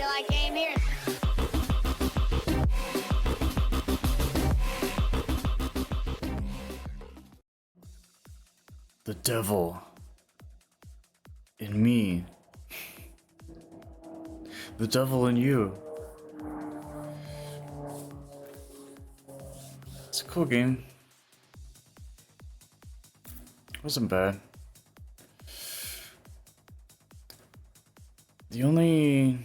till I came here. The devil in me. The devil in you. It's a cool game. Wasn't bad. The only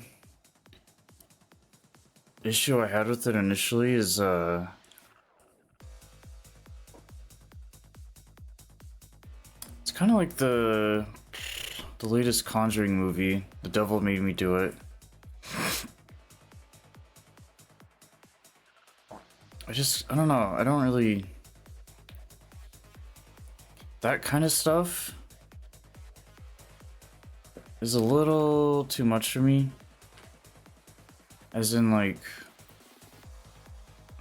issue I had with it initially is it's kind of like the latest Conjuring movie. The devil made me do it. I don't know. I don't really... That kind of stuff is a little too much for me. As in, like,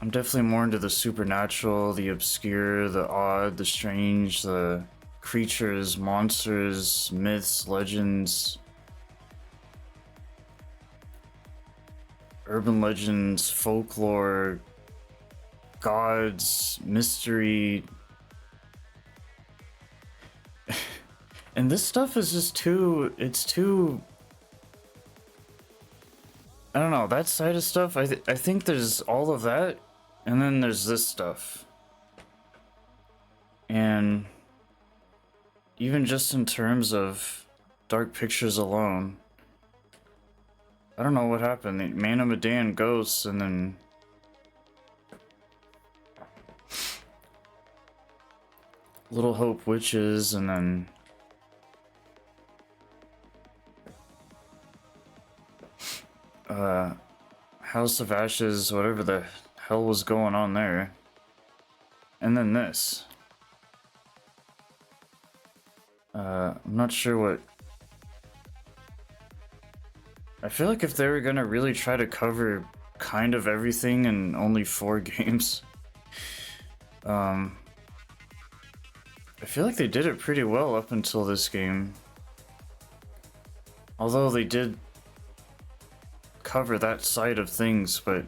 I'm definitely more into the supernatural, the obscure, the odd, the strange, the creatures, monsters, myths, legends, urban legends, folklore, gods, mystery. And this stuff is just it's too, I don't know, that side of stuff, I think there's all of that, and then there's this stuff. And even just in terms of Dark Pictures alone, I don't know what happened. The Man of Medan ghosts, and then Little Hope witches, and then House of Ashes, whatever the hell was going on there. And then this. I'm not sure what... I feel like if they were gonna really try to cover kind of everything in only 4 games, I feel like they did it pretty well up until this game. Although they did cover that side of things, but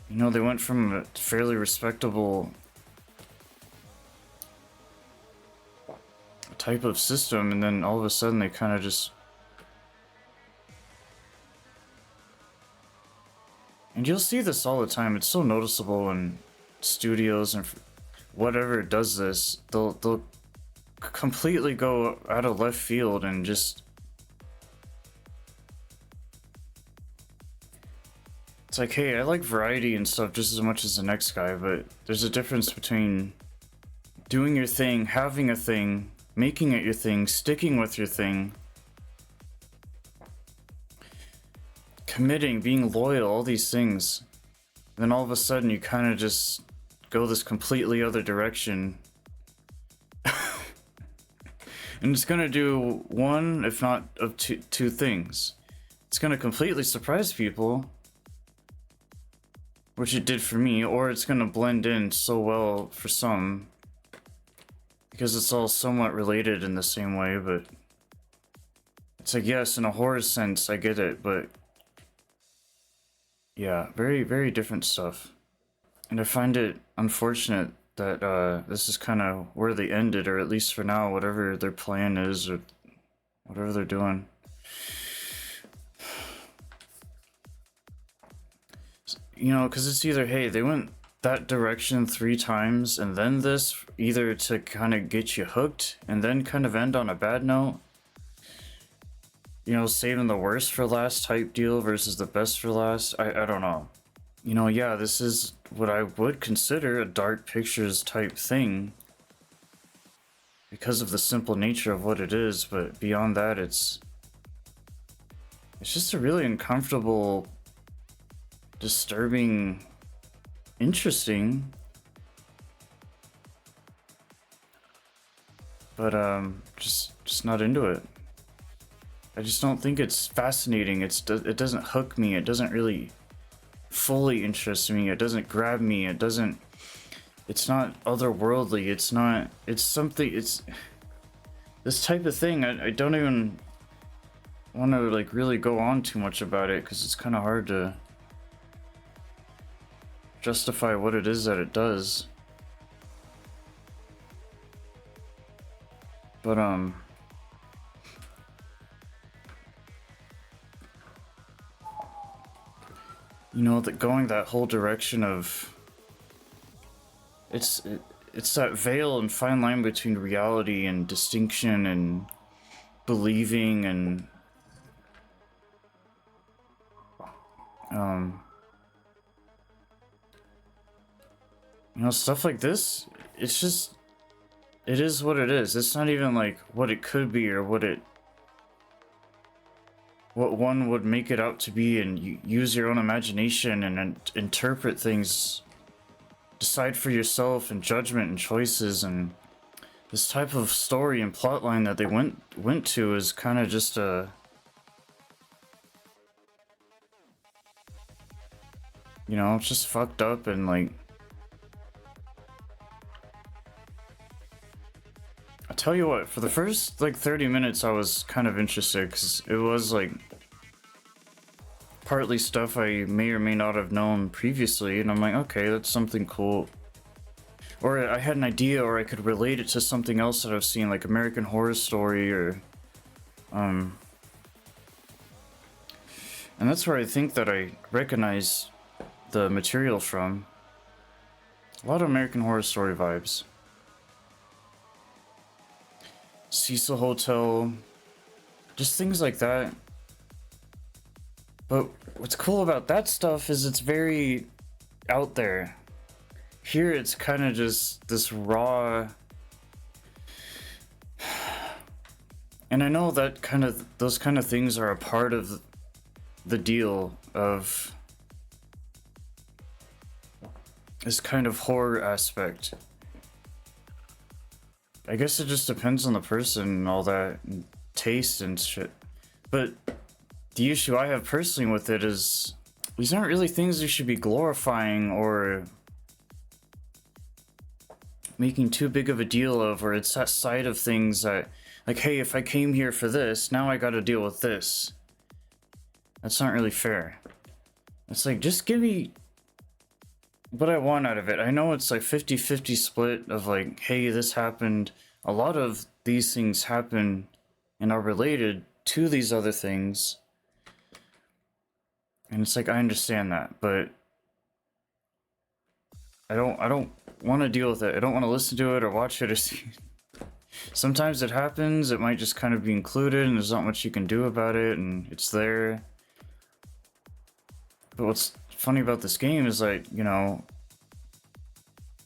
you know, they went from a fairly respectable type of system, and then all of a sudden they kind of just... And you'll see this all the time. It's so noticeable in studios and whatever does this, they'll completely go out of left field and just... It's like, hey, I like variety and stuff just as much as the next guy, but there's a difference between doing your thing, having a thing, making it your thing, sticking with your thing, committing, being loyal, all these things. And then all of a sudden you kind of just go this completely other direction. And it's gonna do one, if not of two things. It's gonna completely surprise people, which it did for me, or it's gonna blend in so well for some, because it's all somewhat related in the same way. But it's like, yes, in a horror sense, I get it, but yeah, very, very different stuff. And I find it unfortunate that this is kind of where they ended, or at least for now, whatever their plan is, or whatever they're doing. You know, because it's either, hey, they went that direction 3 times, and then this, either to kind of get you hooked, and then kind of end on a bad note. You know, saving the worst for last type deal versus the best for last. I don't know. You know, yeah, this is what I would consider a Dark Pictures type thing, because of the simple nature of what it is, but beyond that, it's just a really uncomfortable, disturbing, interesting, but just not into it. I just don't think it's fascinating. It doesn't hook me. It doesn't really fully interest me. It doesn't grab me. It's not otherworldly. It's something, it's this type of thing. I don't even, want to like really go on too much about it because it's kind of hard to justify what it is that it does. But you know, that going that whole direction of it's that veil and fine line between reality and distinction and believing and you know, stuff like this. It's just, it is what it is. It's not even like what it could be or what one would make it out to be, and you use your own imagination and interpret things, decide for yourself, and judgment and choices. And this type of story and plotline that they went to is kind of just a, you know, it's just fucked up. And like, I'll tell you what, for the first like 30 minutes I was kind of interested because it was like partly stuff I may or may not have known previously, and I'm like, okay, that's something cool. Or I had an idea, or I could relate it to something else that I've seen, like American Horror Story, or and that's where I think that I recognize the material from. A lot of American Horror Story vibes. Cecil Hotel, just things like that. But what's cool about that stuff is it's very out there. Here it's kind of just this raw, and I know that those kind of things are a part of the deal of this kind of horror aspect. I guess it just depends on the person and all that, and taste and shit. But the issue I have personally with it is these aren't really things you should be glorifying or making too big of a deal of, or it's that side of things that, like, hey, if I came here for this, now I gotta deal with this. That's not really fair. It's like, just give me what I want out of it. I know it's like 50-50 split of like, hey, this happened. A lot of these things happen and are related to these other things. And it's like, I understand that, but I don't want to deal with it. I don't want to listen to it or watch it or see it. Sometimes it happens, it might just kind of be included and there's not much you can do about it and it's there. But what's funny about this game is like, you know,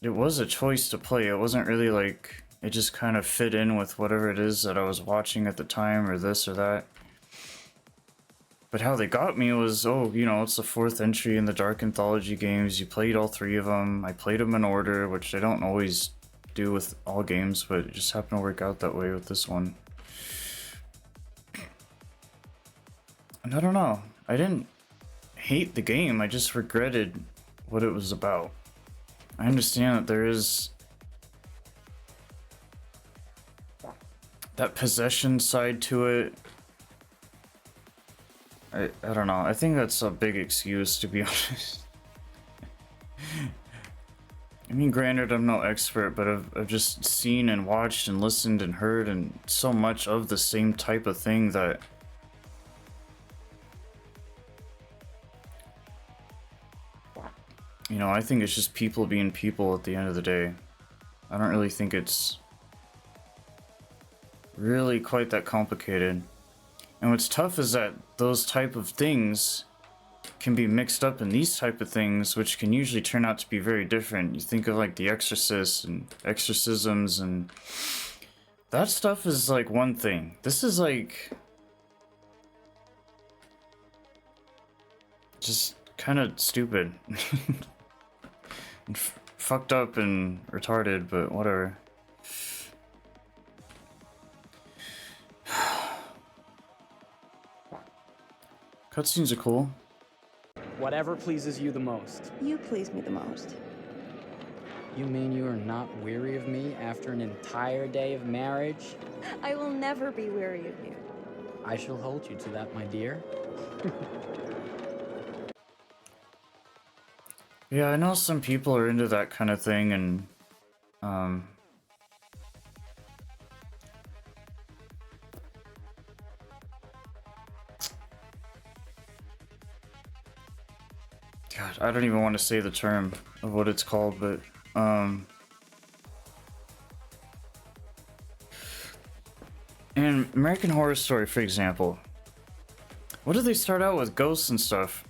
it was a choice to play. It wasn't really like it just kind of fit in with whatever it is that I was watching at the time or this or that. But how they got me was, oh, you know, it's the fourth entry in the Dark Anthology games. You played all three of them. I played them in order, which I don't always do with all games, but it just happened to work out that way with this one. And I don't know. I didn't hate the game. I just regretted what it was about. I understand that there is that possession side to it. I don't know. I think that's a big excuse, to be honest. I mean, granted, I'm no expert, but I've just seen and watched and listened and heard and so much of the same type of thing that you know, I think it's just people being people at the end of the day. I don't really think it's really quite that complicated. And what's tough is that those type of things can be mixed up in these type of things, which can usually turn out to be very different. You think of like The Exorcist and exorcisms, and that stuff is like one thing. This is like just kind of stupid. And fucked up and retarded, but whatever. Cutscenes are cool. Whatever pleases you the most. You please me the most. You mean you are not weary of me after an entire day of marriage? I will never be weary of you. I shall hold you to that, my dear. Yeah, I know some people are into that kind of thing, and um, God, I don't even want to say the term of what it's called, but in American Horror Story, for example, what did they start out with? Ghosts and stuff.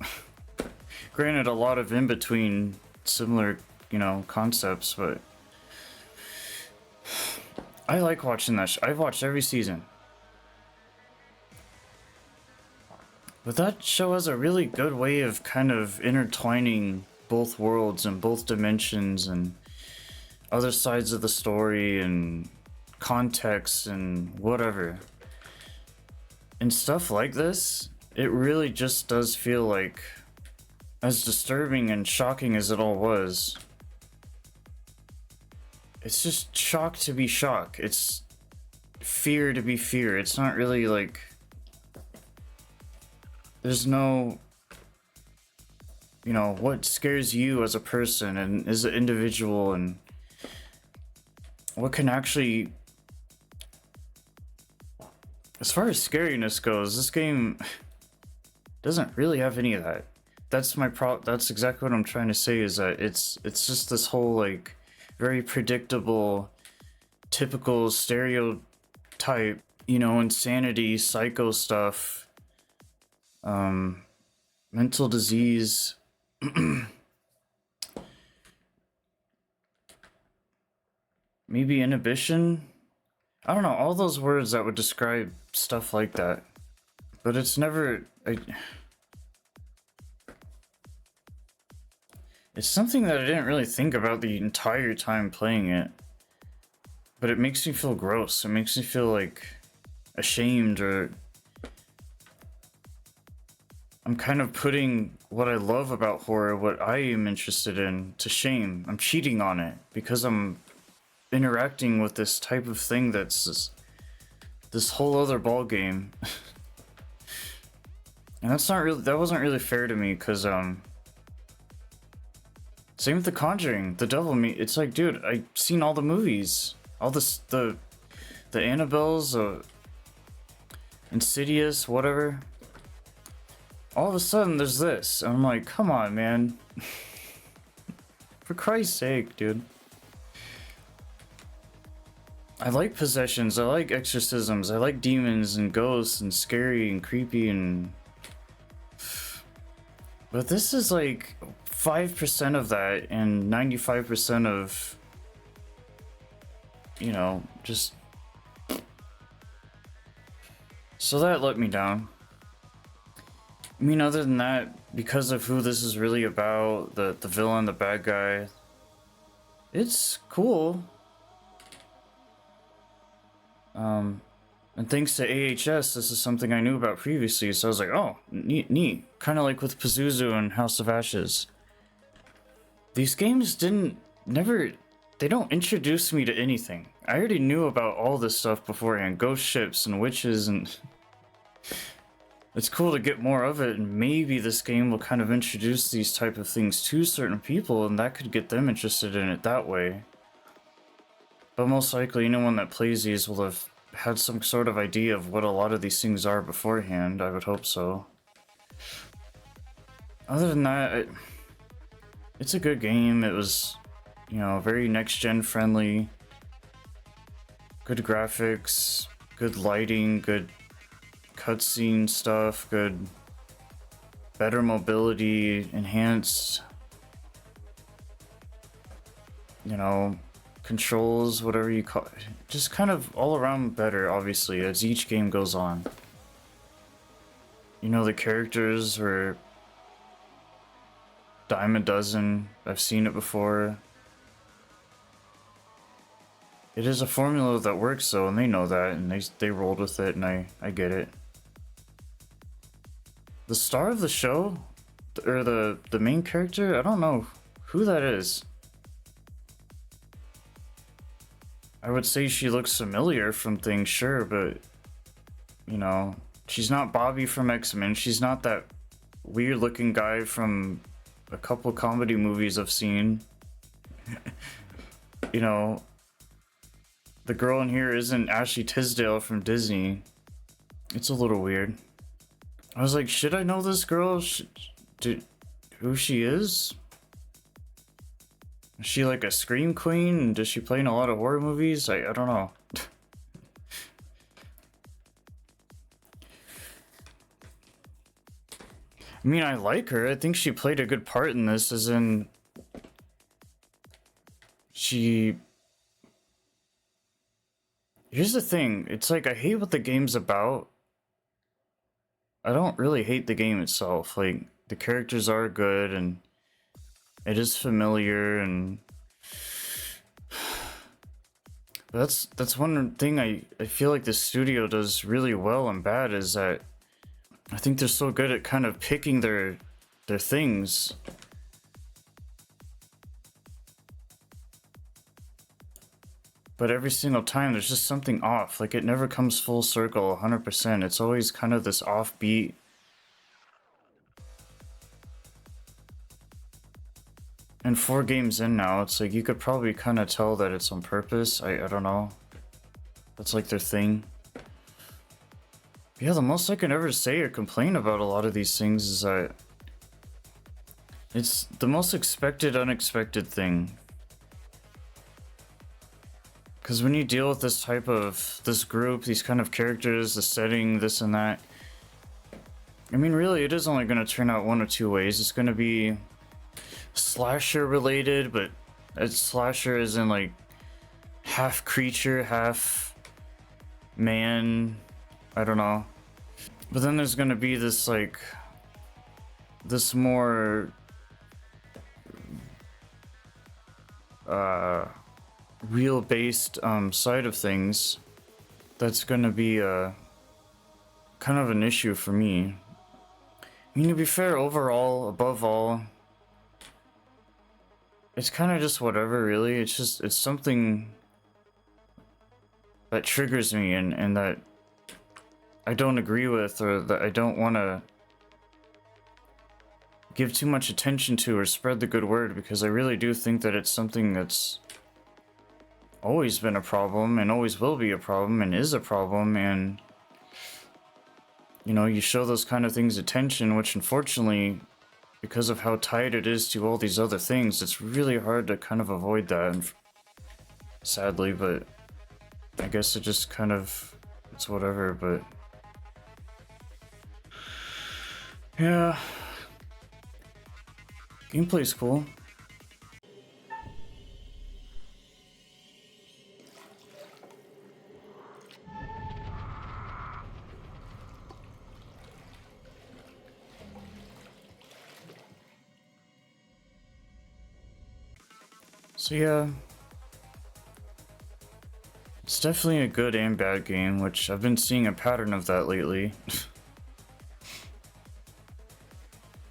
Granted, a lot of in between similar, concepts, but I like watching that. I've watched every season. But that show has a really good way of kind of intertwining both worlds and both dimensions and other sides of the story and context and whatever. And stuff like this, it really just does feel like, as disturbing and shocking as it all was, it's just shock to be shock. It's fear to be fear. It's not really like... There's no, what scares you as a person and as an individual, and what can actually, as far as scariness goes, this game doesn't really have any of that. That's that's exactly what I'm trying to say, is that it's just this whole like very predictable, typical stereotype, insanity, psycho stuff. Mental disease, maybe inhibition. I don't know, all those words that would describe stuff like that. But it's never... It's something that I didn't really think about the entire time playing it. But it makes me feel gross. It makes me feel like ashamed, or... I'm kind of putting what I love about horror, what I am interested in, to shame. I'm cheating on it because I'm interacting with this type of thing that's this whole other ball game. And that wasn't really fair to me, because same with The Conjuring, The Devil it's like, dude, I've seen all the movies, all this, the Annabelles, Insidious, whatever. All of a sudden there's this, and I'm like, come on, man. For Christ's sake, dude. I like possessions, I like exorcisms, I like demons and ghosts and scary and creepy and... But this is like 5% of that and 95% of... just... So that let me down. I mean, other than that, because of who this is really about, the villain, the bad guy, it's cool. And thanks to AHS, this is something I knew about previously, so I was like, oh, neat. Kind of like with Pazuzu and House of Ashes. These games they don't introduce me to anything. I already knew about all this stuff beforehand, ghost ships and witches, and... It's cool to get more of it, and maybe this game will kind of introduce these type of things to certain people, and that could get them interested in it that way. But most likely anyone that plays these will have had some sort of idea of what a lot of these things are beforehand, I would hope so. Other than that, it's a good game. It was, very next-gen friendly. Good graphics, good lighting, good cutscene stuff, better mobility, enhanced, controls, whatever you call it. Just kind of all around better, obviously, as each game goes on. The characters were dime a dozen. I've seen it before. It is a formula that works, though, and they know that, and they rolled with it, and I get it. The star of the show, or the main character, I don't know who that is. I would say she looks familiar from things, sure, but She's not Bobby from X-Men. She's not that weird looking guy from a couple comedy movies I've seen. You know, the girl in here isn't Ashley Tisdale from Disney. It's a little weird. I was like, should I know this girl? Who she is? Is she like a scream queen? Does she play in a lot of horror movies? I don't know. I mean, I like her. I think she played a good part in this, as in she... Here's the thing. It's like, I hate what the game's about. I don't really hate the game itself. Like, the characters are good, and it is familiar, and... That's one thing I feel like the studio does really well and bad, is that I think they're so good at kind of picking their things. But every single time there's just something off. Like, it never comes full circle 100%. It's always kind of this offbeat. And 4 games in now, it's like you could probably kind of tell that it's on purpose. I don't know. That's like their thing. Yeah, the most I can ever say or complain about a lot of these things is that it's the most expected, unexpected thing. Because when you deal with this type of, this group, these kind of characters, the setting, this and that, I mean, really, it is only going to turn out one of two ways. It's going to be slasher related, but it's slasher as in like half creature, half man, I don't know. But then there's going to be this like, this more real based side of things that's gonna be kind of an issue for me. I mean, to be fair, overall, above all, it's kind of just whatever, really. It's something that triggers me and that I don't agree with, or that I don't want to give too much attention to or spread the good word, because I really do think that it's something that's always been a problem and always will be a problem and is a problem. And you know, you show those kind of things attention, which unfortunately, because of how tied it is to all these other things, it's really hard to kind of avoid that, sadly. But I guess it just kind of, it's whatever. But yeah, gameplay's cool. So yeah, it's definitely a good and bad game, which I've been seeing a pattern of that lately.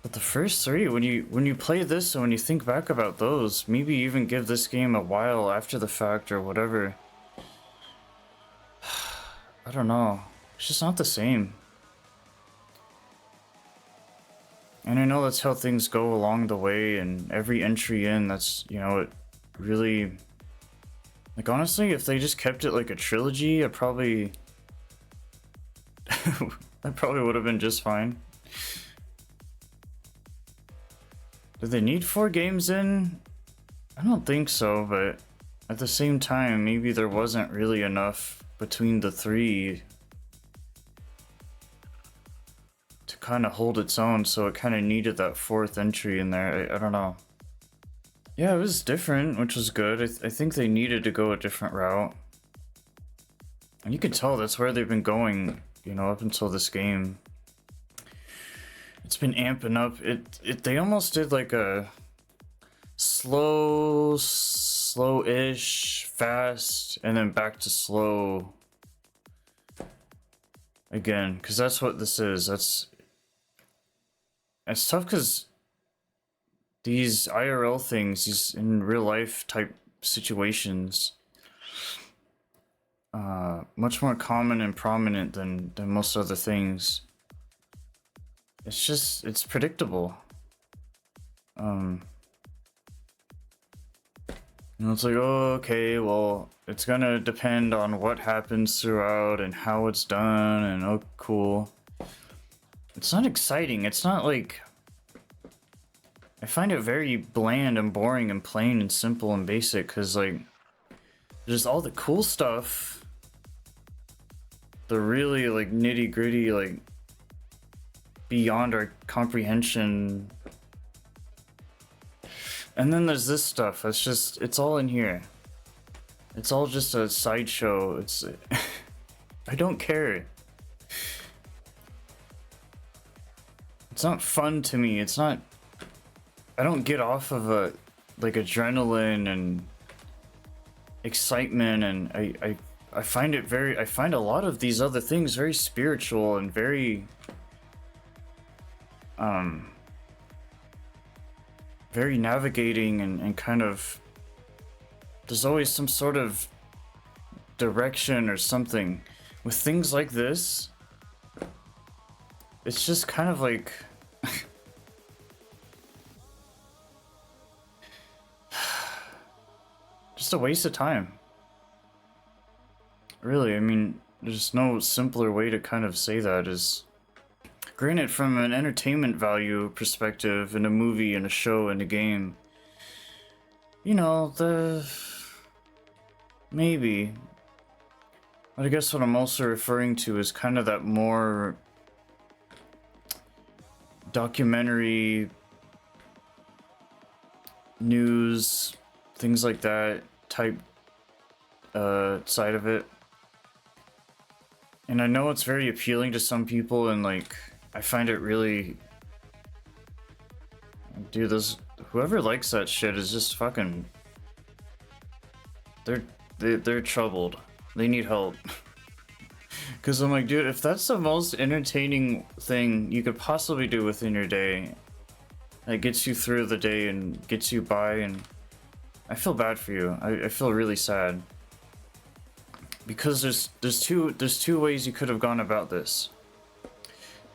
But the first 3, when you play this and when you think back about those, maybe even give this game a while after the fact or whatever, I don't know, it's just not the same. And I know that's how things go along the way, and every entry in, that's, you know, it really, like, honestly, if they just kept it like a trilogy, I probably that probably would have been just fine. Do they need 4 games in? I don't think so, but at the same time, maybe there wasn't really enough between the 3 to kind of hold its own, so it kind of needed that 4th entry in there. I don't know. Yeah, it was different, which was good. I think they needed to go a different route. And you can tell that's where they've been going, you know, up until this game. It's been amping up. They almost did like a slow-ish, fast, and then back to slow again, because that's what this is. It's tough because these IRL things, these in real life type situations, much more common and prominent than most other things. It's predictable. It's like, oh, okay, well, it's gonna depend on what happens throughout and how it's done, and oh, cool. It's not exciting. It's not like... I find it very bland and boring and plain and simple and basic, because, like, just all the cool stuff, the really, like, nitty-gritty, like, beyond our comprehension. And then there's this stuff. It's all in here. It's all just a sideshow. I don't care. It's not fun to me. I don't get off of like adrenaline and excitement, and I find I find a lot of these other things very spiritual and very very navigating and kind of, there's always some sort of direction or something. With things like this, it's just kind of like just a waste of time. Really, I mean, there's no simpler way to kind of say that. Is granted, from an entertainment value perspective, in a movie, in a show, in a game, you know, maybe. But I guess what I'm also referring to is kind of that more documentary, news, things like that type side of it. And I know it's very appealing to some people, and like, I find it really... Dude, whoever likes that shit is just fucking... They're troubled. They need help. Because I'm like, dude, if that's the most entertaining thing you could possibly do within your day, that gets you through the day and gets you by, and I feel bad for you. I feel really sad. Because there's two ways you could have gone about this.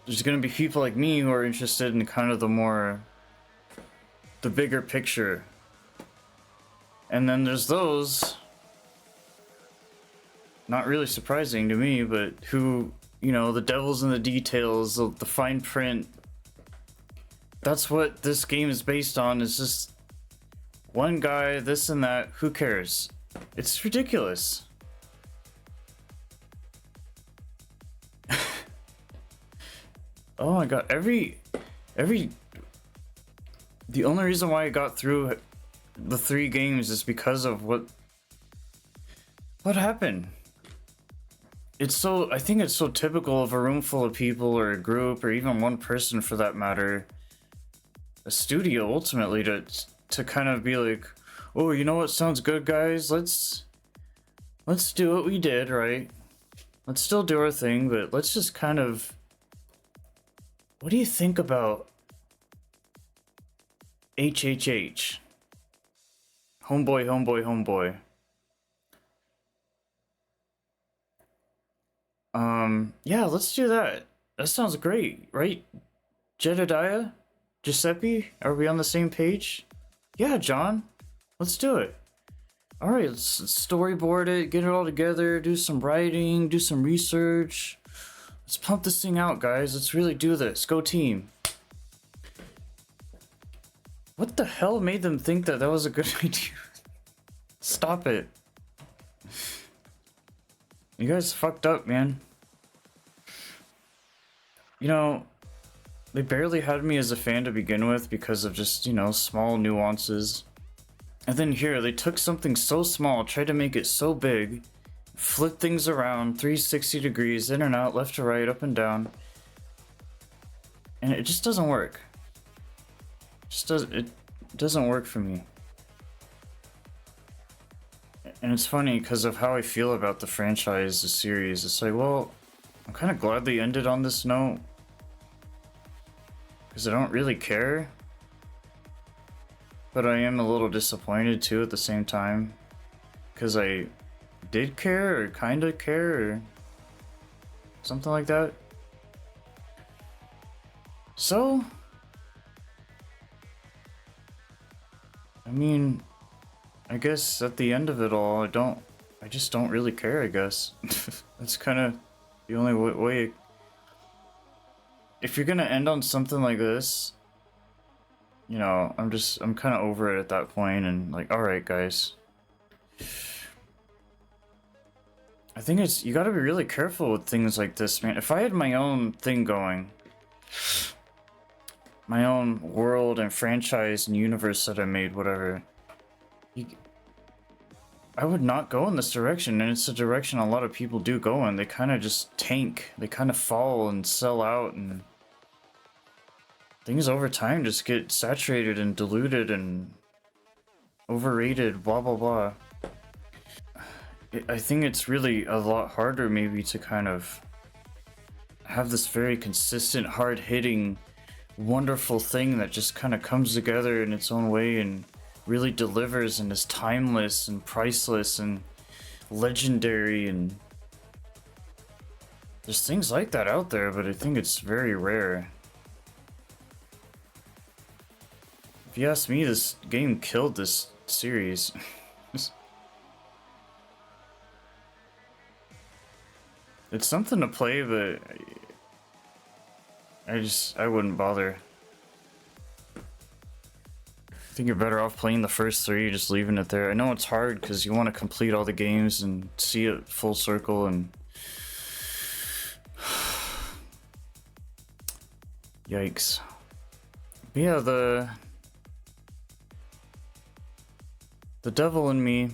There's gonna be people like me who are interested in kind of the bigger picture. And then there's those, not really surprising to me, but who, you know, the devil's in the details, the fine print. That's what this game is based on, is just one guy, this and that, who cares? It's ridiculous. Oh my god, the only reason why I got through the 3 games is because of what happened. I think it's so typical of a room full of people, or a group, or even one person for that matter, a studio ultimately, to kind of be like, oh, you know what sounds good, guys? Let's do what we did, right? Let's still do our thing, but let's just kind of... What do you think about HHH? Homeboy, homeboy, homeboy. Yeah, let's do that. That sounds great, right? Jedediah? Giuseppe? Are we on the same page? Yeah, John. Let's do it. Alright, let's storyboard it, get it all together, do some writing, do some research. Let's pump this thing out, guys. Let's really do this. Go team. What the hell made them think that was a good idea? Stop it. You guys fucked up, man. You know, they barely had me as a fan to begin with because of just, you know, small nuances. And then here, they took something so small, tried to make it so big, flip things around 360 degrees, in and out, left to right, up and down, and it just doesn't work. It doesn't work for me. And it's funny because of how I feel about the franchise, the series. It's like, well, I'm kind of glad they ended on this note, because I don't really care, but I am a little disappointed too at the same time, because I did care or kind of care or something like that. So, I mean, I guess at the end of it all, I just don't really care, I guess. That's kind of the only way. If you're gonna end on something like this, you know, I'm kind of over it at that point, and like, alright, guys. I think you gotta be really careful with things like this, man. If I had my own thing going, my own world and franchise and universe that I made, whatever, I would not go in this direction, and it's a direction a lot of people do go in. They kind of just tank, they kind of fall and sell out, and things over time just get saturated and diluted and overrated, blah blah blah. I think it's really a lot harder maybe to kind of have this very consistent, hard-hitting, wonderful thing that just kind of comes together in its own way and really delivers and is timeless and priceless and legendary, and there's things like that out there, but I think it's very rare. If you ask me, this game killed this series. It's something to play, but I wouldn't bother. I think you're better off playing the first three, just leaving it there. I know it's hard because you want to complete all the games and see it full circle, and yikes. But yeah, the devil in me